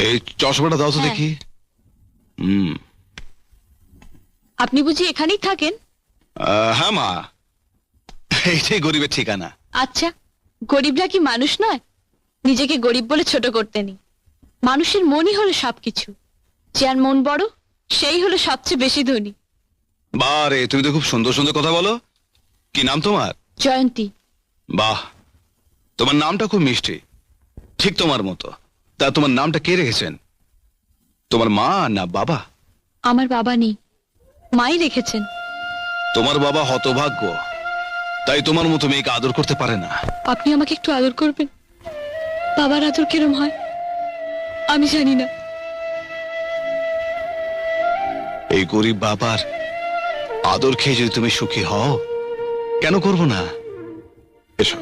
এই চশমাটা দাও তো হ্যাঁ। দেখি। আপনি বুঝি এখানেই থাকেন? হ্যাঁ মা, এইটাই গরিবের ঠিকানা। আচ্ছা, গরিবরা কি মানুষ নয়? নিজেকে গরিব বলে ছোট করতে নেই। মানুষের মনই হলো সবকিছু। যার মন বড় সেই হলো সবচেয়ে বেশি ধনী। বারে, তুমি তো খুব সুন্দর সুন্দর কথা বলো। কি নাম তোমার? জয়ন্তী। বাহ, তোমার নামটা খুব মিষ্টি, ঠিক তোমার মতো। তা তোমার নামটা কে রেখেছেন? তোমার মা না বাবা? আমার বাবা নেই, মাই রেখেছেন। তোমার বাবা হতভাগ্য, তাই তোমার মতো মেয়েকে আদর করতে পারে না। আপনি আমাকে একটু আদর করবেন? বাবার আদর কিরম হয় আমি জানি না। এই গরিব বাবার আদর খেয়ে যদি তুমি সুখী হও, কেন করবো না? এসো।